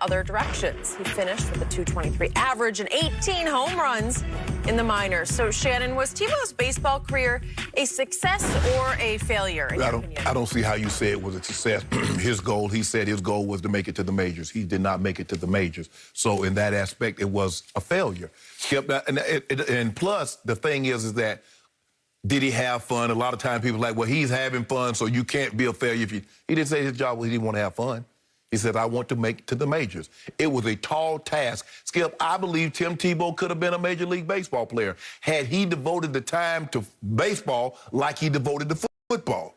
other directions. He finished with a .223 average and 18 home runs in the minors. So, Shannon, was Tebow's baseball career a success or a failure, in your opinion? I don't see how you say it was a success. He said his goal was to make it to the majors. He did not make it to the majors. So, in that aspect, it was a failure. Skip, and plus, the thing is that did he have fun? A lot of times people are like, well, he's having fun, so you can't be a failure if you... He didn't say his job was he didn't want to have fun. He said, I want to make it to the majors. It was a tall task. Skip, I believe Tim Tebow could have been a Major League Baseball player had he devoted the time to baseball like he devoted to football.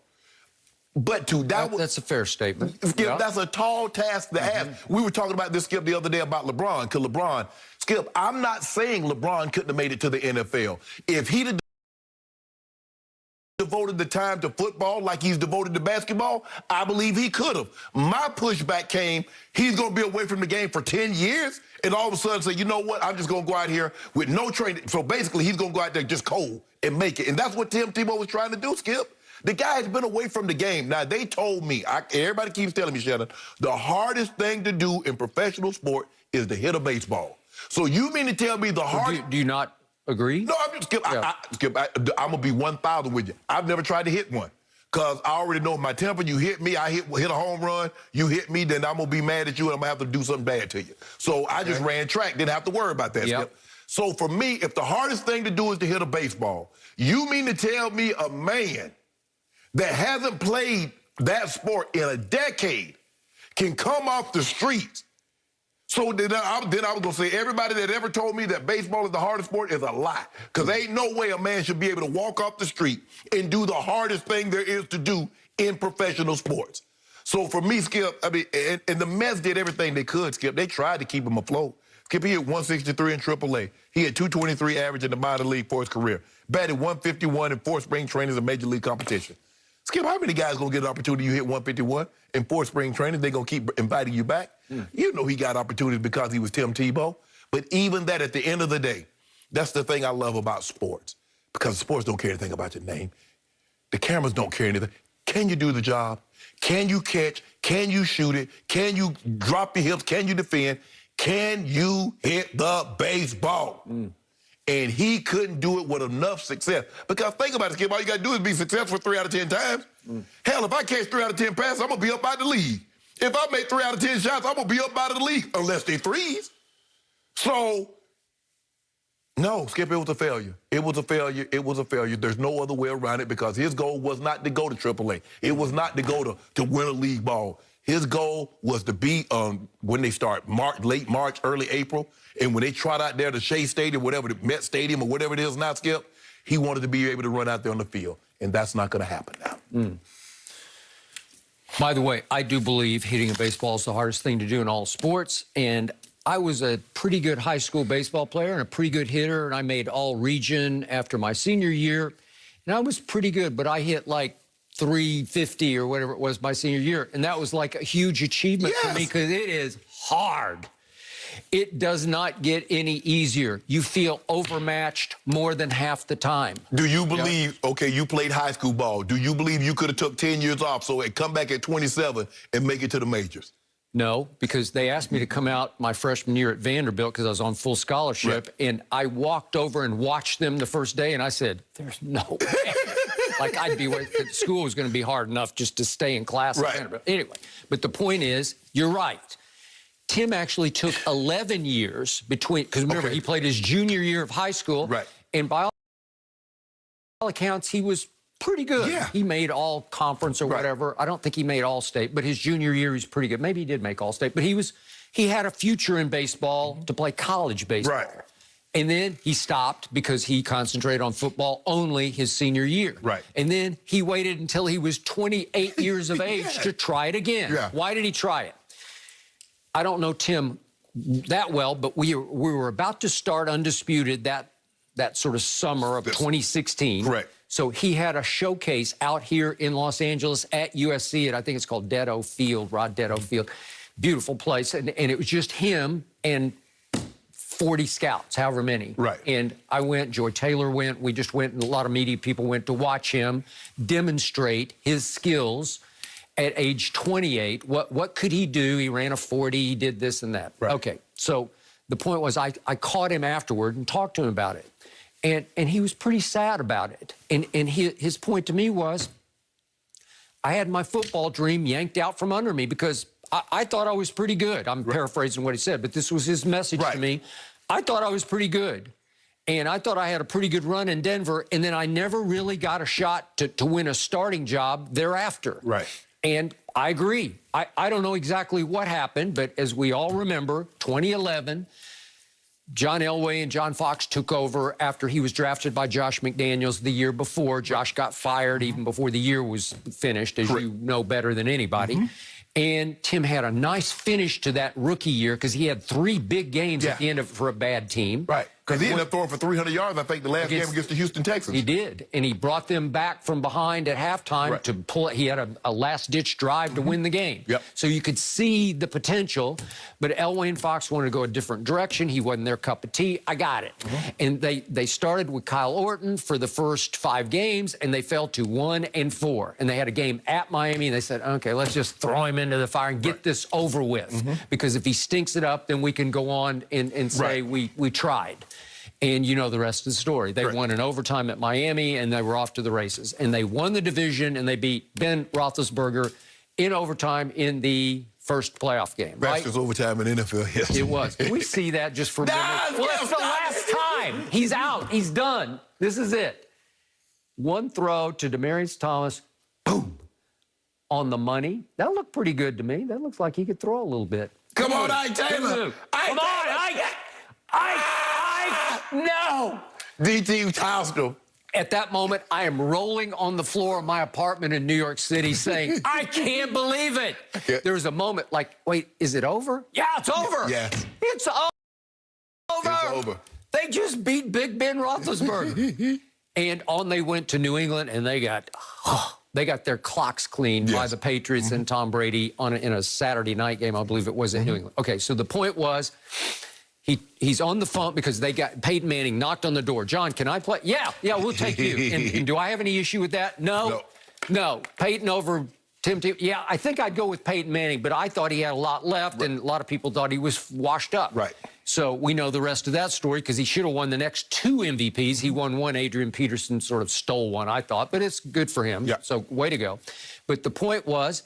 But that's a fair statement. Skip, yeah. That's a tall task to ask. We were talking about this, Skip, the other day about LeBron. Because LeBron, Skip, I'm not saying LeBron couldn't have made it to the NFL. If he'd have devoted the time to football like he's devoted to basketball, I believe he could have. My pushback came, he's going to be away from the game for 10 years, and all of a sudden say, you know what, I'm just going to go out here with no training. So basically, he's going to go out there just cold and make it. And that's what Tim Tebow was trying to do, Skip. The guy has been away from the game. Now, they told me, everybody keeps telling me, Shannon, the hardest thing to do in professional sport is to hit a baseball. So you mean to tell me the hardest... Do you not agree? No, I'm just, Skip, yeah. I'm going to be 1,000 with you. I've never tried to hit one because I already know my temper. You hit me, I hit a home run. You hit me, then I'm going to be mad at you and I'm going to have to do something bad to you. So I just ran track, didn't have to worry about that, Skip. So for me, if the hardest thing to do is to hit a baseball, you mean to tell me a man that hasn't played that sport in a decade can come off the streets? So then I was going to say, everybody that ever told me that baseball is the hardest sport is a lie. Because there ain't no way a man should be able to walk off the street and do the hardest thing there is to do in professional sports. So for me, Skip, I mean, and the Mets did everything they could, Skip. They tried to keep him afloat. Skip, he hit 163 in AAA. He had .223 average in the minor league for his career. Batted .151 in 4 spring trainings in major league competition. Skip, how many guys going to get an opportunity? You hit 151 in 4 spring trainings, they're going to keep inviting you back? You know he got opportunities because he was Tim Tebow. But even that, at the end of the day, that's the thing I love about sports. Because sports don't care anything about your name. The cameras don't care anything. Can you do the job? Can you catch? Can you shoot it? Can you drop your hips? Can you defend? Can you hit the baseball? And he couldn't do it with enough success. Because think about it, Skip, all you got to do is be successful 3 out of 10 times. Hell, if I catch 3 out of 10 passes, I'm going to be up by the league. If I make 3 out of 10 shots, I'm going to be up out of the league, unless they threes. So, no, Skip, it was a failure. It was a failure. It was a failure. There's no other way around it because his goal was not to go to AAA. It was not to go to win a league ball. His goal was to be, when they start, late March, early April, and when they trot out there to Shea Stadium, whatever, the Met Stadium or whatever it is now, Skip, he wanted to be able to run out there on the field, and that's not going to happen now. By the way, I do believe hitting a baseball is the hardest thing to do in all sports, and I was a pretty good high school baseball player and a pretty good hitter, and I made all-region after my senior year, and I was pretty good, but I hit like 350 or whatever it was my senior year, and that was like a huge achievement for me because it is hard. It does not get any easier. You feel overmatched more than half the time. Do you believe, okay, you played high school ball. Do you believe you could have took 10 years off so it come back at 27 and make it to the majors? No, because they asked me to come out my freshman year at Vanderbilt because I was on full scholarship, and I walked over and watched them the first day, and I said, there's no way. Like, I'd be worried that school was going to be hard enough just to stay in class at Vanderbilt. Anyway, but the point is, you're right. Tim actually took 11 years between, because remember, he played his junior year of high school, and by all accounts, he was pretty good. He made all conference or whatever. I don't think he made all state, but his junior year, he's pretty good. Maybe he did make all state, but he had a future in baseball to play college baseball. And then he stopped because he concentrated on football only his senior year. And then he waited until he was 28 years of age to try it again. Why did he try it? I don't know Tim that well, but we were about to start Undisputed that sort of summer of 2016. So he had a showcase out here in Los Angeles at USC, and I think it's called Dedeaux Field, Rod Dedeaux Field. Beautiful place, and it was just him and 40 scouts, however many. And I went, Joy Taylor went, we just went, and a lot of media people went to watch him demonstrate his skills. at age 28. What could he do? He ran a 40. He did this and that. Right. Okay, so the point was I caught him afterward and talked to him about it. And he was pretty sad about it. And his point to me was, I had my football dream yanked out from under me because I thought I was pretty good. I'm paraphrasing what he said, but this was his message to me. I thought I was pretty good. And I thought I had a pretty good run in Denver, and then I never really got a shot to win a starting job thereafter. Right. And I agree. I don't know exactly what happened, but as we all remember, 2011, John Elway and John Fox took over after he was drafted by Josh McDaniels the year before. Josh got fired even before the year was finished, as you know better than anybody. And Tim had a nice finish to that rookie year because he had 3 big games at the end of it for a bad team. Right. Because he ended up throwing for 300 yards, I think, the last game against the Houston Texans. He did. And he brought them back from behind at halftime to pull it. He had a last-ditch drive to win the game. So you could see the potential. But Elway and Fox wanted to go a different direction. He wasn't their cup of tea. I got it. And they started with Kyle Orton for the first 5 games, and they fell to 1-4. And they had a game at Miami, and they said, okay, let's just throw him into the fire and get this over with. Because if he stinks it up, then we can go on and say we tried. And you know the rest of the story. They won in overtime at Miami, and they were off to the races. And they won the division, and they beat Ben Roethlisberger in overtime in the first playoff game. Fastest overtime in NFL history. It was. Can we see that just for a minute? Well, that's the last time. He's out. He's done. This is it. One throw to Demaryius Thomas, boom, on the money. That looked pretty good to me. That looks like he could throw a little bit. Come on, Ike Taylor. Come on, Ike. No! DT tossed him. At that moment, I am rolling on the floor of my apartment in New York City saying, I can't believe it. There was a moment like, wait, is it over? Yeah, it's over. Yes. It's over. It's over. They just beat Big Ben Roethlisberger. And on they went to New England, and they got their clocks cleaned by the Patriots and Tom Brady in a Saturday night game, I believe it was in New England. Okay, so the point was, he's on the phone because they got Peyton Manning knocked on the door. John, can I play? Yeah, we'll take you. And do I have any issue with that? No. Peyton over Tim Tebow. Yeah, I think I'd go with Peyton Manning, but I thought he had a lot left, and a lot of people thought he was washed up. Right. So we know the rest of that story because he should have won the next 2 MVPs. He won one. Adrian Peterson sort of stole one, I thought, but it's good for him. So way to go. But the point was,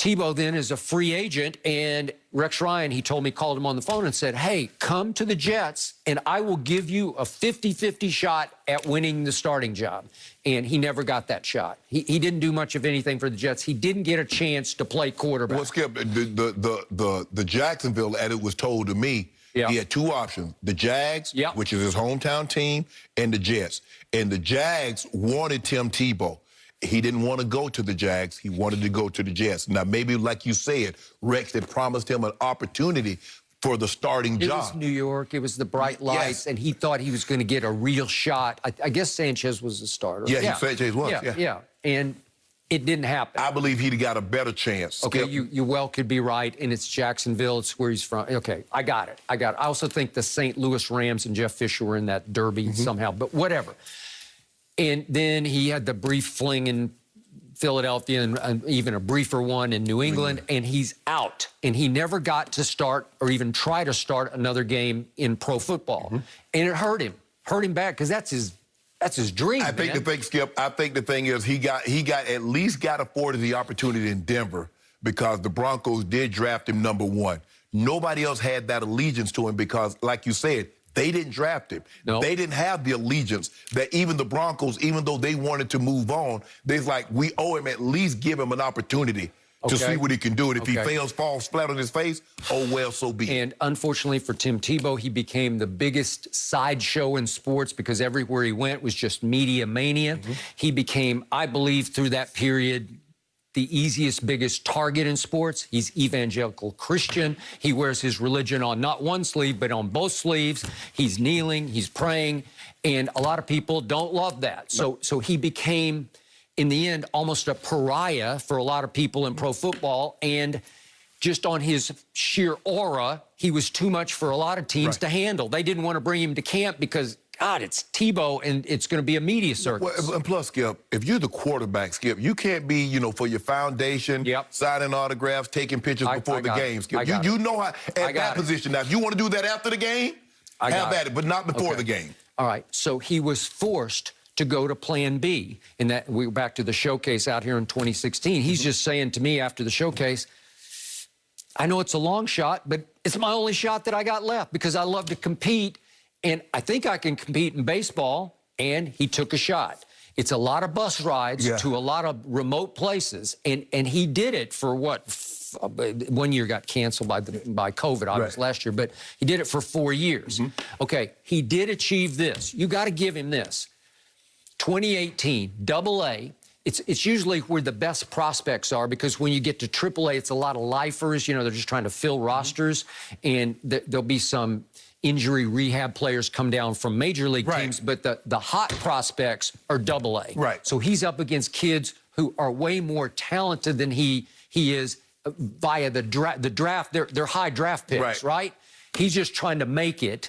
Tebow then is a free agent, and Rex Ryan, he told me, called him on the phone and said, hey, come to the Jets, and I will give you a 50-50 shot at winning the starting job. And he never got that shot. He didn't do much of anything for the Jets. He didn't get a chance to play quarterback. Well, Skip, the Jacksonville, as it was told to me, he had 2 options, the Jags, which is his hometown team, and the Jets. And the Jags wanted Tim Tebow. He didn't want to go to the Jags. He wanted to go to the Jets. Now, maybe like you said, Rex had promised him an opportunity for the starting job. It was New York. It was the bright lights, and he thought he was going to get a real shot. I guess Sanchez was the starter. Sanchez was. And it didn't happen. I believe he'd have got a better chance. Okay, you well could be right, and it's Jacksonville. It's where he's from. Okay, I got it. I also think the St. Louis Rams and Jeff Fisher were in that derby somehow, but whatever. And then he had the brief fling in Philadelphia and even a briefer one in New England, and he's out. And he never got to start or even try to start another game in pro football. And it hurt him bad because that's his dream. I think the thing, Skip, I think the thing is he at least got afforded the opportunity in Denver because the Broncos did draft him #1. Nobody else had that allegiance to him because, like you said, they didn't draft him. They didn't have the allegiance that even the Broncos, even though they wanted to move on, they're like, we owe him at least give him an opportunity to see what he can do. And if he falls flat on his face, oh, well, so be it. And unfortunately for Tim Tebow, he became the biggest sideshow in sports because everywhere he went was just media mania. He became, I believe, through that period, the easiest, biggest target in sports. He's evangelical Christian. He wears his religion on not one sleeve, but on both sleeves. He's kneeling, he's praying, and a lot of people don't love that. So he became, in the end, almost a pariah for a lot of people in pro football, and just on his sheer aura, he was too much for a lot of teams to handle. They didn't want to bring him to camp because God, it's Tebow, and it's going to be a media circus. Well, and plus, Skip, if you're the quarterback, Skip, you can't be, you know, for your foundation, signing autographs, taking pictures before the game, Skip. You know how, at that position. Now, if you want to do that after the game, have at it, but not before the game. All right, so he was forced to go to plan B. And that we were back to the showcase out here in 2016. He's just saying to me after the showcase, I know it's a long shot, but it's my only shot that I got left because I love to compete, and I think I can compete in baseball, and he took a shot. It's a lot of bus rides to a lot of remote places, and he did it for what? 1 year got canceled by COVID, obviously, last year, but he did it for 4 years. Okay, he did achieve this. You got to give him this. 2018, AA. It's usually where the best prospects are because when you get to AAA, it's a lot of lifers. You know, they're just trying to fill rosters, and there'll be some injury rehab players come down from major league teams, but the hot prospects are AA. Right. So he's up against kids who are way more talented than he is via the draft. They're high draft picks, right? He's just trying to make it